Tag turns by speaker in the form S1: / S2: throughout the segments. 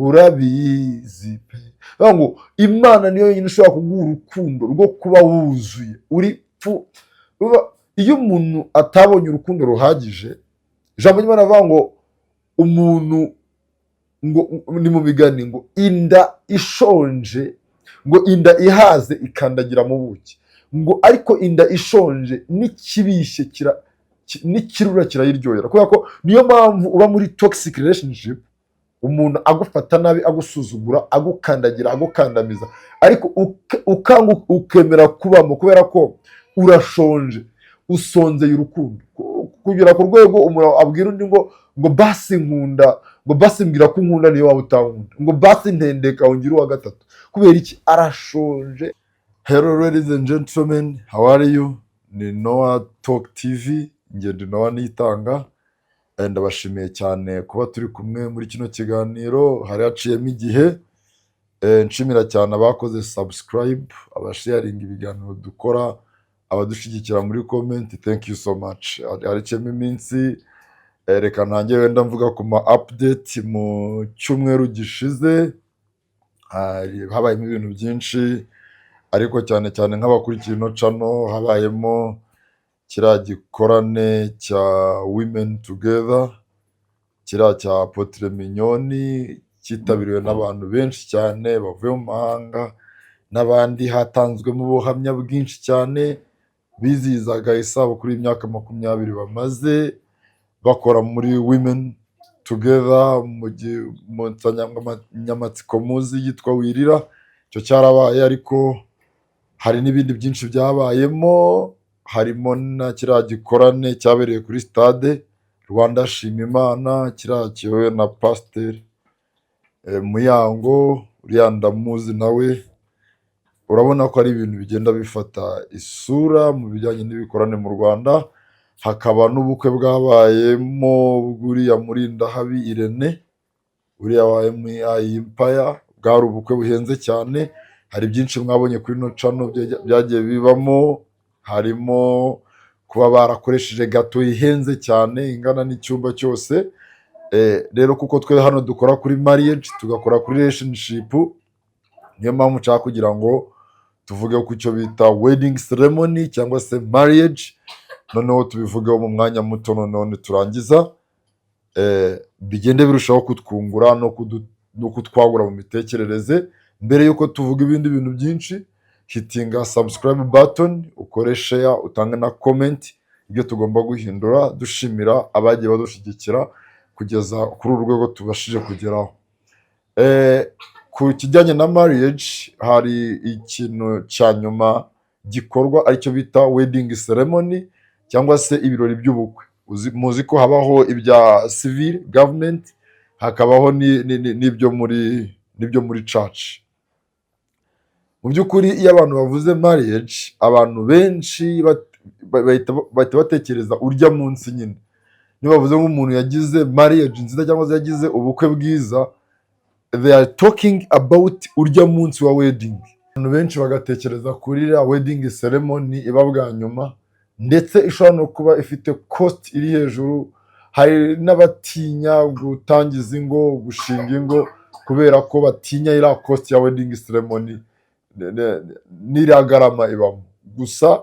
S1: urabizi pe. Bavuga ngo Imana niyo yonyine ishobora kuguha urukundo rwo kuba wuzuye uri pfu. Iyo umuntu atabonye urukundo ruhagije, ijambo ry'Imana rivuga ngo umuntu, ngo ni mu migani, ngo inda ishonje, ngo inda ihaze ikandagira mu buki, ngo ariko inda ishonje n'ikibishye n'ikirura kirayiryohera. Kubera ko niyo mpamvu uba muri toxic relationship, umuntu agufata nabi, agusuzugura, agukandagira, agukandamiza, ariko ukanga ukemera kubamo kubera ko urashonje, usonzeye urukundo, kugera ku rwego umuntu abwira undi ngo basi nkunda, ngo basi mbwira ko unkunda niyo waba utankunda, ngo basi ntendeka wongere uwa gatatu. Kubera iki? Arashonje. Hello ladies and gentlemen, how are you? Ni Noah Talk TV, njye ndi Noah Niyitanga. Ndabashimiye cyane kuba turi kumwe muri kino kiganiro. Hari haciyemo igihe, nshimira cyane abakoze subscribe, abasharinga ibiganiro dukora, abadushigikira muri comment. Thank you so much. Hariciyemo iminsi, reka nanjye wenda mvuga ku ma update. Mu cyumweru gishize habayemo ibintu byinshi, ariko cyane cyane nk'abakurikiye ino channel habayemo kiriya gikorane cya Women Together, kiriya cya Apotre Mignoni, cyitabiriwe n'abantu benshi cyane bavuye mu mahanga n'abandi. Hatanzwemo ubuhamya bwinshi cyane, bizihizaga isabukuru y'imyaka 20 bamaze bakora muri Women Together mu nsanganyamatsiko muzi yitwa Wirira. Icyo cyarabaye, ariko hari n'ibindi byinshi byabayemo, harimo na kiriya gikorane cyabereye kuri stade Rwanda Shima Imana, kiriya kiyobowe na Pasiteri Muyango, uriya ndamuzi nawe. Urabona ko ari ibintu bigenda bifata isura mu bijyanye n'ibikorane mu Rwanda. Hakaba n'ubukwe bwabayemo bw'uriya Murindahabi Irene, uriya wa Empire. Bwari ubukwe buhenze cyane. Hari byinshi mwabonye kuri ino channel byagiye bibamo, harimo kuba barakoresheje gato ihenze cyane ingana n'icyumba cyose. Rero kuko twe hano dukora kuri marriage, tugakora kuri relationship, niyo mpamvu nshaka kugira ngo tuvuge ku cyo bita wedding ceremony cyangwa se marriage. Noneho tubivugeho mu mwanya muto, noneho turangiza bigende birushaho kutwungura no kutwagura mu mitekerereze. Mbere yuko tuvuga ibindi bintu byinshi, hitinga subscribe button, ukore share, utange na comment ibyo tugomba guhindura, dushimira abagiye badushyigikira kugeza kuri uru rwego tubashije kugeraho. Ku kijyanye na marriage, hari ikintu cya nyuma gikorwa aricyo bita wedding ceremony cyangwa se ibirori by'ubukwe. Muzi ko habaho ibya civil government, hakabaho n'ibyo muri church. Mu by'ukuri iyo abantu bavuze marriage, abantu benshi bahita batekereza urya munsi nyine. Niyo bavuze nk'umuntu yagize marriage nziza cyangwa se yagize ubukwe bwiza, they are talking about urya munsi wa wedding. Abantu benshi bagatekereza kuri la wedding ceremony iba bwa nyuma, ndetse ishobora no kuba ifite cost iri hejuru. Hari n'abatinya gutangiza ingo, gushinga ingo, kubera ko batinya iriya cost ya wedding ceremony n'iriya garama ibamo. Gusa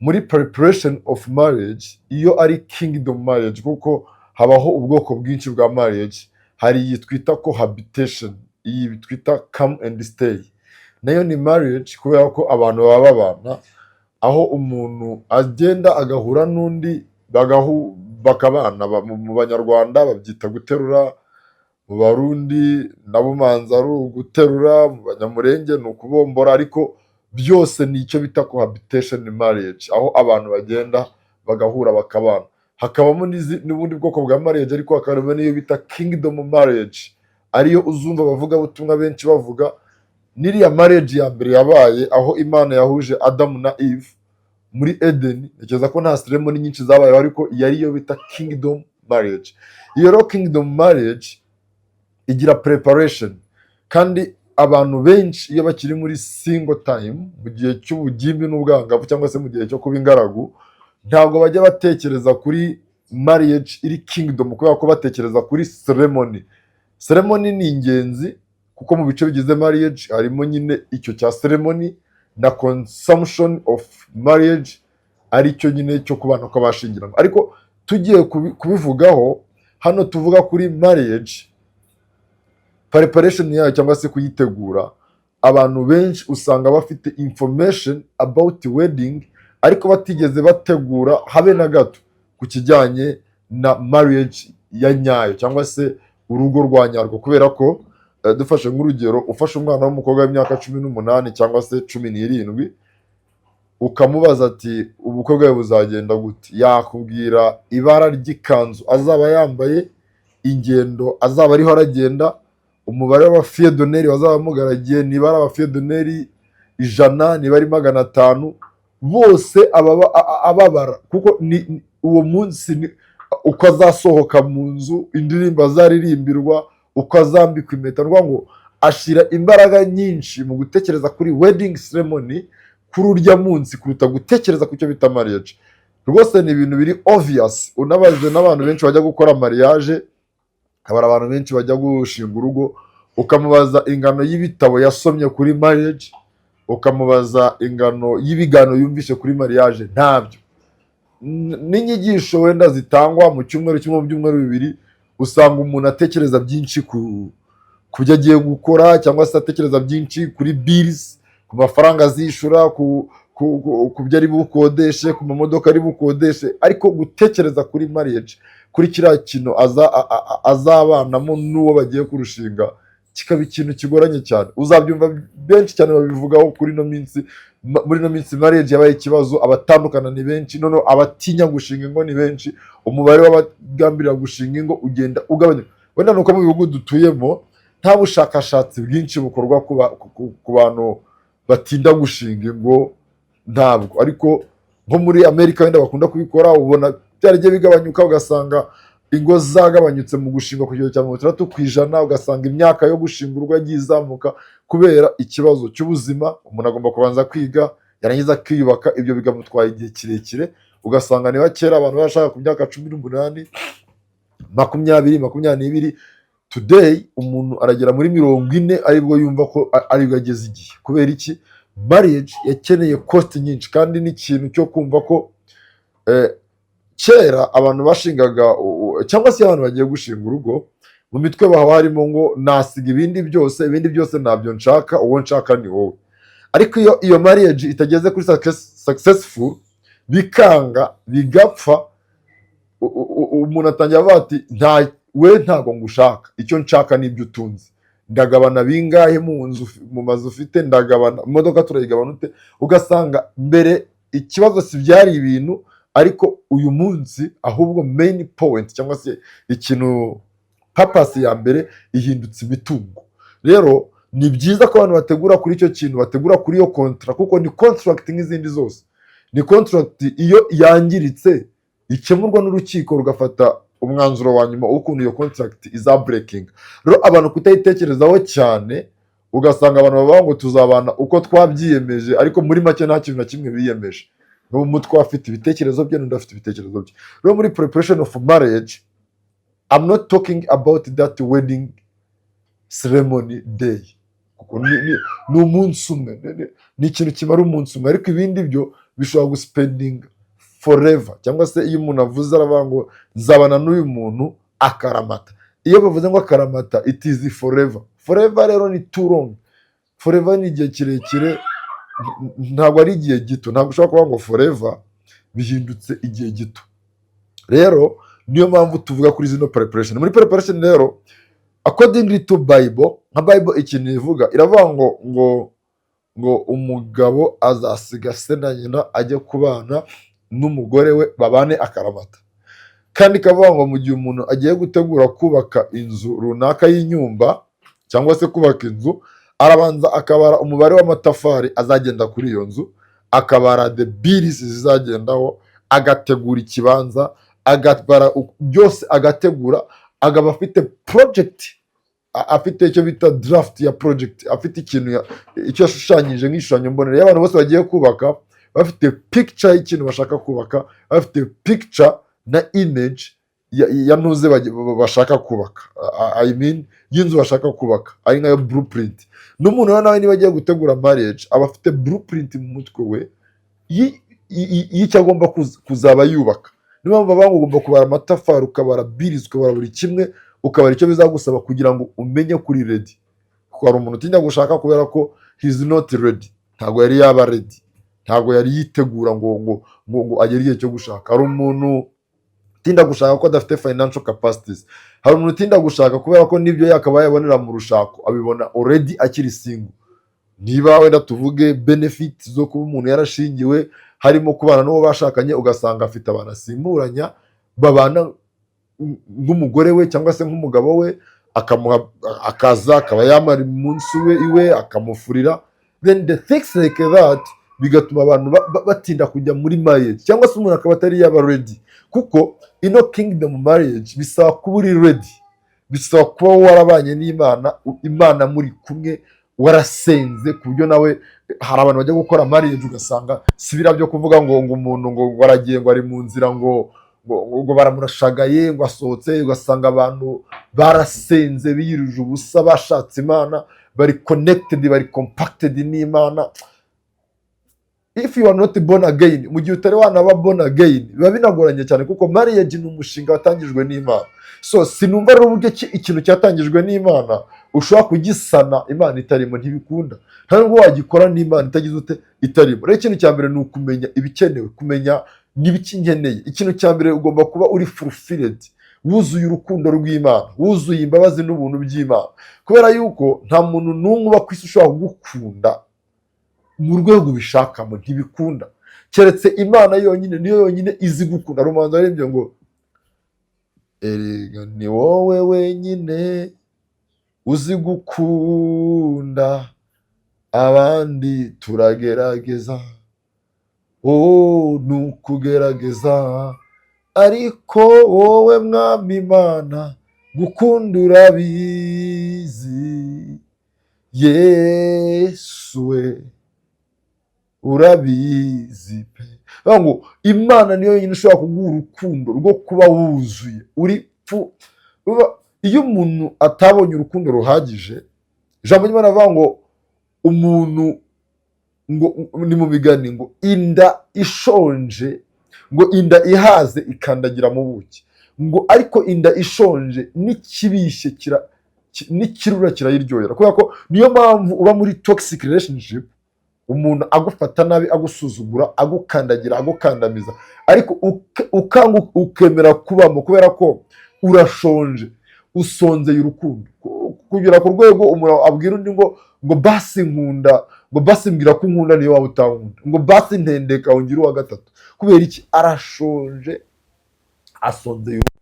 S1: muri preparation of marriage, iyo ari kingdom marriage, kuko habaho ubwoko bwinshi bwa marriage. Hari iyi twita cohabitation, iyi twita come and stay. Nayo ni marriage kubera ko abantu baba babana, aho umuntu agenda agahura n'undi bakabana. Mu Banyarwanda babyita guterura, mu Barundi nabo manza ari uguterura, mu Banyamurenge ni ukubombora, ariko byose ni icyo bita cohabitation marriage, aho abantu bagenda bagahura bakabana. Hakabamo n'ubundi bwoko bwa marriage, ariko hakabamo n'iyo bita kingdom marriage, ariyo uzumva bavuga butumwa benshi bavuga. N'iriya marriage ya mbere yabaye aho Imana yahuje Adamu na Eve muri Eden. Ntekereza ko nta ceremony nyinshi zabayeho, ariko iyo bita kingdom marriage. Iyo rero kingdom marriage igira preparation, kandi abantu benshi iyo bakiri muri single time, mu gihe cy'ubugimbi n'ubwangavu cyangwa se mu gihe cyo kuba ingaragu, ntabwo bajya batekereza kuri marriage iri kingdom, kubera ko batekereza kuri ceremony. Ceremony ni ingenzi kuko mu bice bigize marriage harimo nyine icyo cya ceremony na consumption of marriage ari cyo nyine cyo kubana kw'abashingiranywe. Ariko tugiye kubivugaho hano tuvuga kuri marriage preparation yayo cyangwa se kuyitegura, abantu benshi usanga bafite information about wedding ariko batigeze bategura habe na gato ku kijyanye na marriage ya nyayo cyangwa se urugo rwa nyarwo. Kubera ko dufashe nk'urugero, ufashe umwana w'umukobwa w'imyaka 18 cyangwa se 17 ukamubaza ati ubukwe bwawe buzagenda gute, yakubwira ibara ry'ikanzu azaba yambaye, ingendo azaba ariho aragenda, umubare w'abafiyedoneri bazaba bamugaragiye, niba ari abafiyedoneri 100 niba ari 500, bose ababara kuko uwo munsi uko azasohoka mu nzu, indirimbo azaririmbirwa, uko azambikwa impeta. Ngo ashira imbaraga nyinshi mu gutekereza kuri wedding ceremony kuri urya munsi kuruta gutekereza ku cyo bita marriage. Rwose ni ibintu biri obvious. Unabaze n'abantu benshi bajya gukora mariage, habara abantu benshi bajya gushinga urugo, ukamubaza ingano y'ibitabo yasomye kuri marriage, ukamubaza ingano y'ibigano yumvishe kuri mariage, ntabyo. N'inyigisho wenda zitangwa mu cyumweru kimwe, mu byumweru bibiri, usanga umuntu atekereza byinshi ku byo agiye gukora, cyangwa se atekereza byinshi kuri bills, ku mafaranga azishura, ku byo ari bukodeshe, ku mamodoka ari bukodeshe. Ariko gutekereza kuri marriage, kuri kiriya kintu azabanamo n'uwo bagiye kurushinga, kikaba ikintu kigoranye cyane. Uzabyumva benshi cyane babivugaho kuri no minsi. Muri no minsi marriage yabaye ikibazo, abatandukana ni benshi, noneho abatinya gushinga ingo ni benshi, umubare w'abagambirira gushinga ingo ugenda ugabanya. Wenda nuko mu bihugu dutuyemo nta bushakashatsi bwinshi bukorwa ku bantu batinda gushinga ingo, ntabwo. Ariko nko muri Amerika wenda bakunda kubikora, ubona byaragiye bigabanyuka, ugasanga ingo zagabanyutse mu gushinga ku kigero cya 60%, ugasanga imyaka yo gushinga urugo yagiye izamuka kubera ikibazo cy'ubuzima. Umuntu agomba kubanza kwiga, yarangiza kwiyubaka, ibyo bigamutwaye igihe kirekire. Ugasanga niba kera abantu bashaka ku myaka 18, 20, 22, today umuntu aragera muri 40 aribwo yumva ko aribwo ageze igihe. Kubera iki? Marriage yakeneye cost nyinshi, kandi n'ikintu cyo kumva ko kera abantu bashingaga cyangwa se abantu bagiye gushinga urugo, mu mitwe baho harimo ngo nasiga ibindi byose ntabyo nshaka, uwo nshaka ni wowe. Ariko iyo marriage itageze kuri successful, bikanga bigapfa, umuntu atangira avuga ati ntago ngushaka, icyo nshaka nibyo utunze, ndagabana bingahe mu mazu ufite, ndagabana imodoka turayigabana ute. Ugasanga mbere ikibazo si byari ibintu, ariko uyu munsi ahubwo main point cyangwa se ikintu purpose ya mbere ihindutse imitungo. Rero ni byiza ko abantu bategura kuri icyo kintu, bategura kuri iyo contract, kuko ni contract nk'izindi zose. Ni contract iyo yangiritse ikemurwa n'urukiko rugafata umwanzuro wa nyuma ukuntu iyo contract iza breaking. Rero abantu kutayitekerezaho cyane, ugasanga abantu bavuga ngo tuzabana uko twabyiyemeje, ariko muri make nta kintu na kimwe biyemeje. N'umutwe afite ibitekerezo bye, n'undi afite ibitekerezo bye. Rero muri preparation of marriage, I'm not talking about that wedding ceremony day, kuko ni umunsi umwe, ni ikintu kimara umunsi umwe. Ariko ibindi byo bishobora guspending forever, cyangwa se iyo umuntu avuze aravuga ngo nzabana n'uyu muntu akaramata. Iyo bavuze ngo akaramata, it is forever. Forever rero ni too long. Forever ni igihe kirekire, ntabwo ari igihe gito. Ntabwo ushobora kuvuga ngo forever bihindutse igihe gito. Rero niyo mpamvu tuvuga kuri zino preparation. Muri preparation rero, according to Bible, nka Bible ikintu ivuga, iravuga ngo umugabo azasiga se na nyina ajye kubana n'umugore we, babane akaramata. Kandi ikavuga ngo mu gihe umuntu agiye gutegura kubaka inzu runaka y'inyumba, cyangwa se kubaka inzu, arabanza akabara umubare w'amatafari azagenda kuri iyo nzu, akabara the bills zizagendaho, agategura ikibanza, agatwara byose, agategura, agaba afite project, afite icyo bita draft ya project, afite ikintu icyo yashushanyije nk'ishushanyo mbonera. Iyo abantu bose bagiye kubaka bafite picture y'ikintu bashaka kubaka, bafite picture na image ya ntuze bashaka kubaka, I mean y'inzu bashaka kubaka, ari nkayo blueprint. N'umuntu rero nawe niba agiye gutegura marriage aba afite blueprint mu mutwe we y'icyo agomba kuzaba yubaka. Niyo mpamvu bavuga ngo ugomba kubara amatafari, ukabara birizi, ukabara buri kimwe, ukabara icyo bizagusaba kugira ngo umenye kuri ready. Kuko hari umuntu utinya gushaka kubera ko he's not ready, ntabwo yari yaba ready, ntabwo yari yitegura ngo agere igihe cyo gushaka. Hari umuntu utinda gushaka ko adafite financial capacities. Hari umuntu utinda gushaka kubera ko n'ibyo yakabaye abonera mu rushako abibona already akiri single. Niba wenda tuvuge benefit zo kuba umuntu yarashingiwe, harimo kubana n'uwo bashakanye ugasanga afite abantu asimburanya babana nk'umugore we cyangwa se nk'umugabo we, akamuha akaza, akaba yamara umunsi we iwe akamufurira, then the things like that bigatuma abantu batinda kujya muri marriage, cyangwa se umuntu akaba atari yaba ready. Kuko ino kingdom marriage bisaba kuba uri ready, bisaba kuba warabanye n'Imana, Imana muri kumwe, warasenze ku buryo nawe. Hari abantu bajya gukora marriage ugasanga si bira byo kuvuga ngo umuntu ngo waragiye ngo ari mu nzira ngo baramurashagaye ngo asohotse, ugasanga abantu barasenze biyiruje ubusa, bashatse Imana, bari connected, bari compacted n'Imana. If you are not born again, mu gihe utari wanaba born again, biba binagoranye cyane kuko marriage ni umushinga watangijwe n'Imana. So sinumva ari uburyo ikintu cyatangijwe n'Imana ushobora kugisana Imana itarimo, ntibikunda. Nta nubwo wagikora n'Imana itagize ute, itarimo. Rero ikintu cya mbere ni ukumenya ibikenewe, kumenya n'ibiki nkeneye. Ikintu cya mbere ugomba kuba uri fulfilled, wuzuye urukundo rw'Imana, wuzuye imbabazi n'ubuntu by'Imana, kubera yuko nta muntu n'umwe uba ku isi ushobora kugukunda mu rwego ubishakamo, ntibikunda. Keretse Imana yonyine, niyo yonyine izi gukunda. Rumanza arembye ngo erega ni wowe wenyine uzi gukunda, abandi turagerageza, ni ukugerageza, ariko wowe Mwami Imana gukunda urabizi, Yesu we urabizi pe. Ngo Imana niyo yonyine ishobora kuguha urukundo rwo kuba wuzuye uri iyo umuntu atabonye urukundo ruhagije, ijambo ry'Imana avuga ngo umuntu ngo ni mu migani ngo inda ishonje, ngo inda ihaze ikandagira mu buki, ngo ariko inda ishonje n'ikibishye n'ikirura kirayiryohera. Kubera ko niyo mpamvu uba muri toxic relationship, umuntu agufata nabi, agusuzugura, agukandagira, agukandamiza, ariko ukemera kubamo kubera ko urashonje, usonzeye urukundo, kugera ku rwego umuntu abwira undi ngo basi nkunda, ngo basi mbwira ko unkunda niyo waba utankunda, ngo basi ntendeka ungire uwa gatatu. Kubera iki? Arashonje, asonzeye urukundo.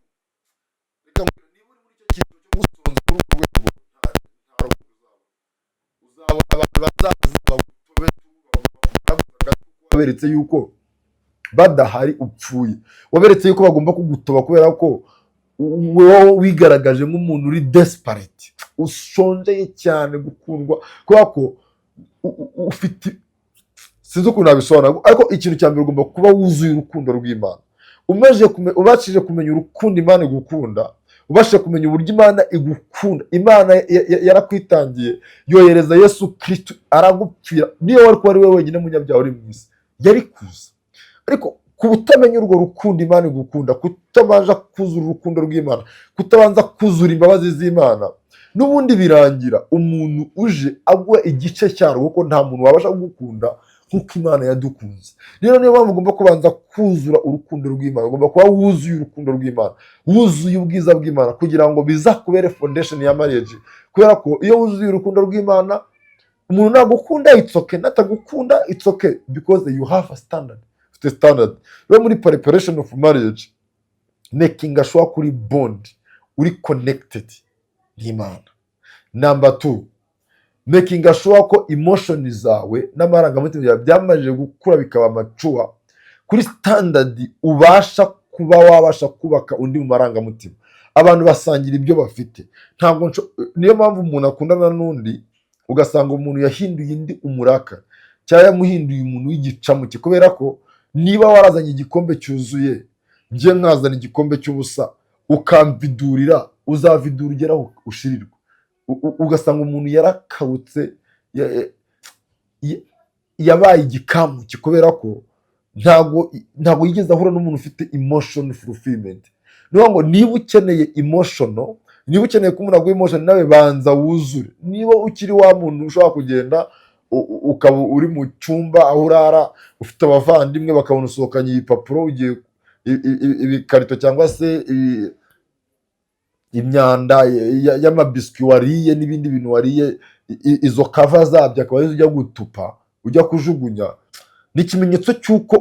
S1: Reka niba uri muri icyo kintu cyo gusonza kuri urwo rwego, uzabona abantu bazaza waberetse yuko badahari upfuye, waberetse yuko bagomba kugutoba kubera ko wowe wigaragaje nk'umuntu uri desperate, ushonjeye cyane gukundwa, kubera ko ufite, sinzi ukuntu nabisobanura, ariko ikintu cya mbere ugomba kuba wuzuye urukundo rw'Imana. Ubashije kumenya urukundo Imana igukunda, ubashije kumenya uburyo Imana igukunda. Imana yarakwitangiye, yohereza Yesu Kristo aragupfira. Niyo wari kuba ari we wenyine munyabyaha uri mu isi, yari kuza. Ariko kutamenya urwo rukundo Imana igukunda, kutabanza kuzura urukundo rw'Imana, kutabanza kuzura imbabazi z'Imana, n'ubundi birangira umuntu uje aguha igice cyarwo, kuko nta muntu wabasha kugukunda nk'uko Imana yadukunze. Rero niyo mpamvu ugomba kubanza kuzura urukundo rw'Imana, ugomba kuba wuzuye urukundo rw'Imana, wuzuye ubwiza bw'Imana, kugira ngo bizakubere foundation ya marriage. Kubera ko iyo wuzuye urukundo rw'Imana, umuntu nagukunda it's okay, natagukunda it's okay, because you have a standard. Ufite standard. Rero muri preparation of marriage, making sure kuri bond, uri connected n'Imana. Number 2, making sure ko emotion zawe n'amarangamutima yawe byamaze gukura bikaba mature kuri standard, ubasha kuba wabasha kubaka undi mu marangamutima. Abantu basangira ibyo bafite. Ntabwo niyo mpamvu umuntu akundana n'undi ugasanga umuntu yahinduye indi umuraka, cyangwa yamuhinduye umuntu w'igicamuke, kubera ko niba warazanye igikombe cyuzuye, njye nkazana igikombe cy'ubusa, ukamvidurira, uzavidura ugeraho ushirirwa. Ugasanga umuntu yarakabutse, ya- ya- yabaye igikamuke kubera ko ntago yigeze ahura n'umuntu ufite emotion fulfillment. Niyo ngo niba ukeneye emotional, niba ukeneye ko umuntu aguha emotion, nawe banza wuzure. Niba ukiri wa muntu ushobora kugenda ukaba uri mu cyumba aho urara, ufite abavandimwe bakabona usohokanye ibipapuro, ugiye ibikarito cyangwa se imyanda y'amabiswi wariye n'ibindi bintu wariye, izo kava zabyo akaba arizo ujya gutupa, ujya kujugunya, ni ikimenyetso cy'uko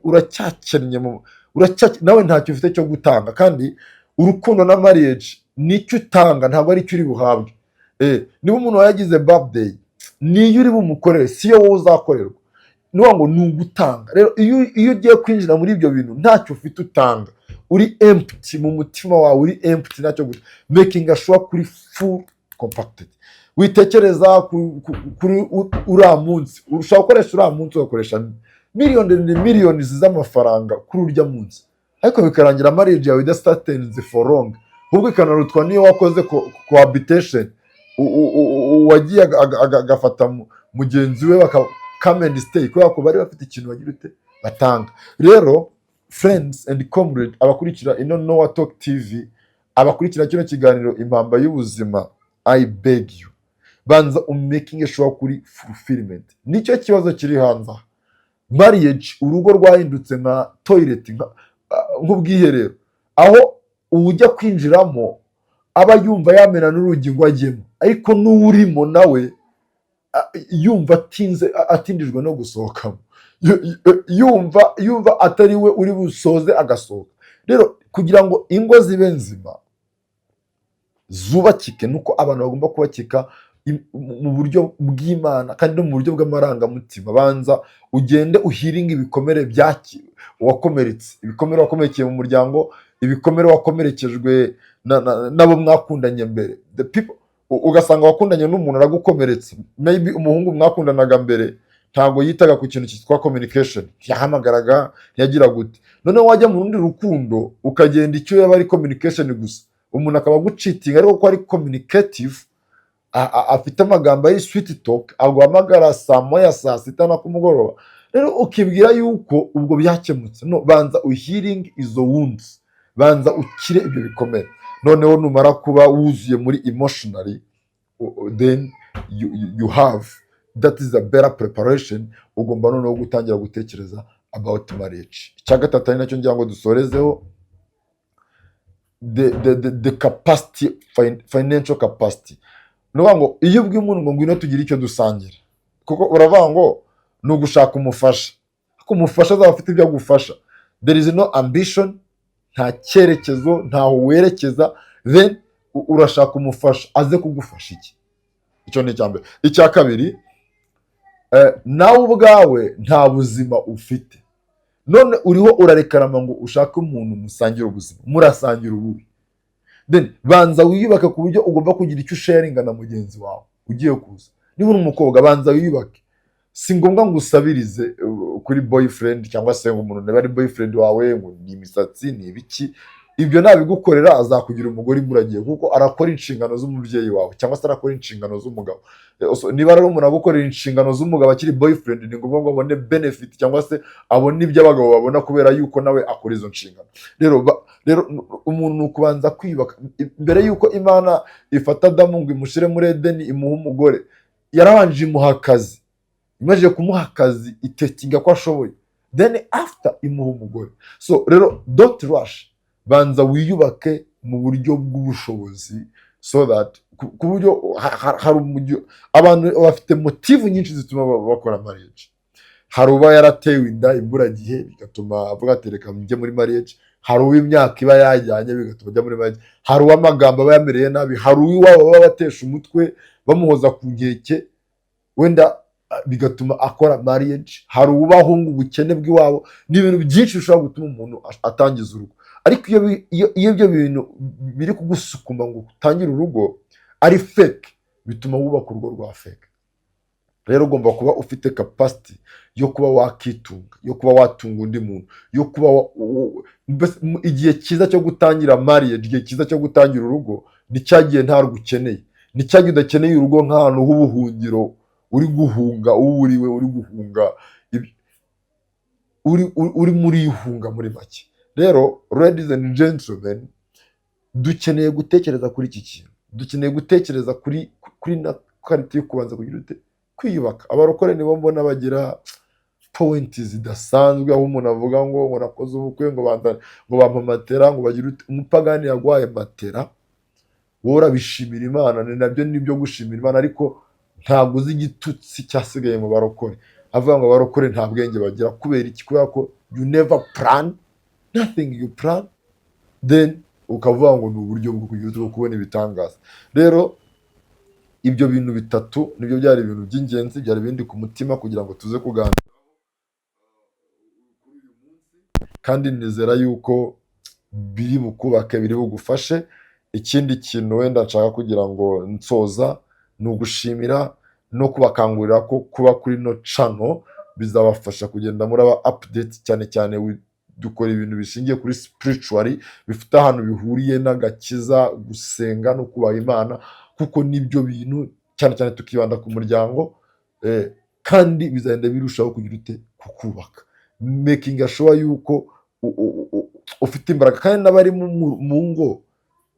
S1: uracyakennye, nawe ntacyo ufite cyo gutanga. Kandi urukundo na marriage nicyo utanga, ntabwo ari icyo uri buhabwe. Niba umuntu yagize birthday, niyo uri bumukorere, siyo wowe uzakorerwa. Niyo ngo ni ugutanga. Rero iyo ugiye kwinjira muri ibyo bintu ntacyo ufite utanga, uri empty mu mutima wawe, uri empty, ntacyo gusa, making sure kuri full compacted. Witekereza kuri uriya munsi, ushobora gukoresha uriya munsi ugakoresha miliyoni z'amafaranga kuri urya munsi, ariko bikarangira marriage yawe idastatenze for long, ahubwo ikanarutwa niyo wakoze cohabitation, wagiye agafata mugenzi we come and stay, kubera ko bari bafite ikintu bagira ute batanga. Rero friends and comrades, abakurikira ino Noah Talk TV, abakurikira kino kiganiro Impamba y'Ubuzima, I beg you, banza making sure kuri fulfillment. Nicyo kibazo kiri hanze. Marriage, urugo rwahindutse nka toilet, nk'ubwiherero, aho ujya kwinjiramo aba yumva yamena n'urugi ngo ajyemo, ariko n'urimo nawe yumva atindijwe no gusohokamo, yumva atari we uri busoze agasohoka. Rero kugira ngo ingo zibe nzima, zubakike, nuko abantu bagomba kubakika mu buryo bw'Imana kandi no mu buryo bw'amarangamutima. Banza ugende uhiringa ibikomere wakomeretse, ibikomere wakomerekeye mu muryango, ibikomere wakomerekejwe n'abo mwakundanye mbere. Ugasanga wakundanye n'umuntu aragukomeretsa, maybe umuhungu mwakundanaga mbere ntabwo yitaga ku kintu cyitwa communication, yahamagaraga, yagira gute. Noneho wajya mu rundi rukundo ukagenda icyo yaba ari communication gusa, umuntu akaba agucitinga ariko ko ari communicative, afite amagambo ari sweet talk, aguhamagara saa moya, saa sita na kumugoroba. Rero ukibwira yuko ubwo byakemutse. No, banza uhealing izo wounds, banza ukire ibyo bikomere. Noneho numara kuba wuzuye muri emotionally, then you have, that is a better preparation. Ugomba noneho gutangira gutekereza about marriage. Icya gatatu ari nacyo ngira ngo dusorezeho, the capacity, financial capacity. Nuvuga ngo iyo ubwiye umuntu ngo ngwino tugire icyo dusangira, kuko uravuga ngo ni ugushaka umufasha, ariko umufasha azaba afite ibyo agufasha, there is no ambition, nta cyerekezo, ntaho werekeza, then urashaka umufasha aze kugufasha iki? Icyo ni icya mbere. Icya kabiri, nawe ubwawe nta buzima ufite, none uriho urarekarama ngo ushake umuntu musangira ubuzima, murasangira ububi. Then banza wiyubake ku buryo ugomba kugira icyo usharinga na mugenzi wawe ugiye kuza. Niba uri umukobwa, banza wiyubake. Si ngombwa ngo usabirize kuri boyfriend, cyangwa se ngo umuntu niba ari boyfriend wawe ngo ni imisatsi ni ibiki, ibyo nabigukorera azakugira umugore imburagihe, kuko arakora inshingano z'umubyeyi wawe cyangwa se arakora inshingano z'umugabo. Niba rero umuntu agukorera inshingano z'umugabo akiri boyfriend, ni ngombwa ngo abone benefit cyangwa se abone ibyo abagabo babona kubera yuko nawe akora izo nshingano. Rero umuntu ni ukubanza kwiyubaka. Mbere yuko Imana ifata Adamu ngo imushyire muri Edeni imuha umugore, yarabanje imuha akazi, imaze kumuha akazi itekinga ko ashoboye, then after imuha umugore. So rero don't rush, banza wiyubake mu buryo bw'ubushobozi, so that ku buryo hari abantu bafite motive nyinshi zituma bakora marriage. Hari uba yaratewe inda imburagihe bigatuma avuga ati reka njye muri marriage, hari uw'imyaka iba yajyanye bigatuma ajya muri marriage, hari uw'amagambo aba yamereye nabi, hari uw'iwabo baba batesha umutwe bamuhoza ku nkeke, wenda bigatuma akora marriage, hari uw'abahungu ubukene bw'iwabo. Ni ibintu byinshi bishobora gutuma umuntu atangiza urugo. Ariko iyo ibyo bintu biri kugusukuma ngo utangire urugo ari fake, bituma wubaka urugo rwa fake. rero ugomba kuba ufite capacity yo kuba wakitunga, yo kuba watunga undi muntu, yo kuba igihe cyiza cyo gutangira marriage, igihe cyiza cyo gutangira urugo ni cya gihe nta rugo ukeneye, ni cya gihe udakeneye urugo nk'ahantu h'ubuhungiro uri guhunga uwo uriwe, uri guhunga uri muri ihunga muri make. Rero ladies and gentlemen, dukeneye gutekereza kuri iki kintu, dukeneye gutekereza kuri na karite yo kubanza kugira ute kwiyubaka. Abarokore nibo mbona bagira point zidasanzwe, aho umuntu avuga ngo nakoze ubukwe ngo bampa matera, ngo bagira umupagani yagwaye matera, wowe urabishimira Imana, ni nabyo nibyo gushimira Imana, ariko ntabwo uzi igitutsi cyasigaye mu barokore. Avuga ngo abarokore nta bwenge bagira. Kubera iki? Kubera ko you never plan, nothing you plan, then ukavuga ngo ni uburyo bwo kugira bwo kubona ibitangaza. Rero ibyo bintu bitatu nibyo byari ibintu by'ingenzi, byari bindi ku mutima kugira ngo tuze kuganira, kandi nizera yuko biri bukubake, biri bugufashe. Ikindi kintu wenda nshaka kugira ngo nsoza ni ugushimira no kubakangurira ko kuba kuri no channel bizabafasha kugenda muraba update, cyane cyane dukora ibintu bishingiye kuri spiritually, bifite ahantu bihuriye n'agakiza, gusenga no kubaha Imana, kuko nibyo bintu cyane cyane tukibanda ku muryango, kandi bizagenda birushaho kugira ute kukubaka, making sure yuko ufite imbaraga. Kandi n'abari mu ngo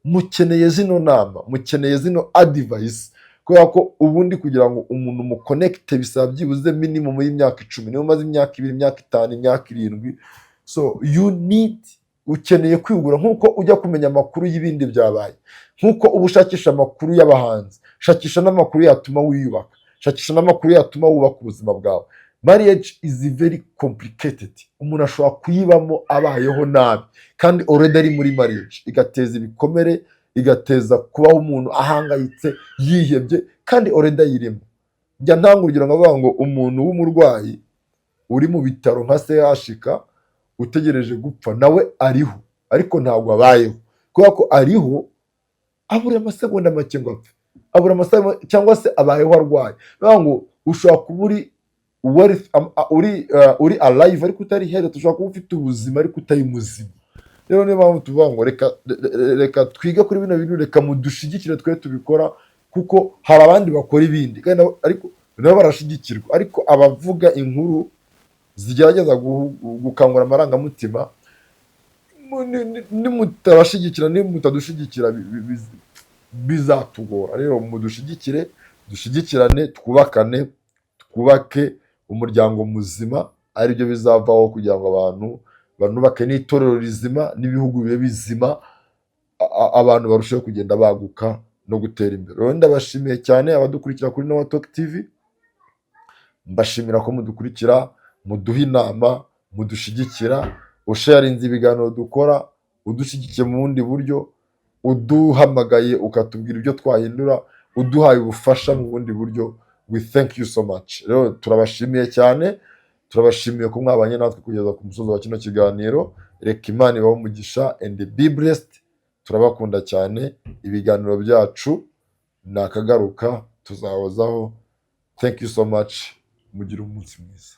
S1: mukeneye zino nama, mukeneye zino advice, kubera ko ubundi kugira ngo umuntu muconnecte bisaba byibuze minimum y'imyaka 10. Niyo umaze imyaka 2, imyaka 5, imyaka 7, so you need, ukeneye kwigura. Nk'uko ujya kumenya amakuru y'ibindi byabaye, nk'uko uba ushakisha amakuru y'abahanzi, shakisha n'amakuru yatuma wiyubaka, shakisha n'amakuru yatuma wubaka ubuzima bwawe. Marriage is very complicated. Umuntu ashobora kuyibamo abayeho nabi, kandi already ari muri marriage, igateza ibikomere, igateza kubaho umuntu ahangayitse, yihebye, kandi already ayirimo. Njya ntanga urugero nkavuga ngo umuntu w'umurwayi uri mu bitaro nka CHK utegereje gupfa, nawe ariho, ariko ntabwo abayeho, kubera ko ariho abura amasegonda make ngo apfe, abura amasegonda, cyangwa se abayeho arwaye. Bivuga ngo ushobora kuba uri alive ariko utari health, ushobora kuba ufite ubuzima ariko utari muzima. Rero niyo mpamvu tuvuga ngo reka twige kuri bino bintu, reka mudushigikire twe tubikora, kuko hari abandi bakora ibindi kandi ariko nabo barashigikirwa, ariko abavuga inkuru zigerageza gukangura amarangamutima, nimutabashigikira, nimutadushigikira bizatugora. Rero mudushigikire, dushigikirane, twubakane, twubake umuryango muzima, aribyo bizavaho kugira ngo abantu banubake n'itorero rizima, n'ibihugu bibe bizima, abantu barushaho kugenda baguka no gutera imbere. Rero ndabashimiye cyane abadukurikira kuri Noah Talk TV, mbashimira ko mudukurikira, muduha inama, mudushigikira, usharinze ibiganiro dukora, udushigikiye mu bundi buryo, uduhamagaye ukatubwira ibyo twahindura, uduhaye ubufasha mu bundi buryo. We thank you so much. Rero turabashimiye cyane, turabashimiye ko mwabanye natwe kugeza ku musozo wa kino kiganiro. Reka Imana ibahe umugisha and be blessed. Turabakunda cyane. Ibiganiro byacu nakagaruka tuzahozaho. Thank you so much. Mugire umunsi mwiza.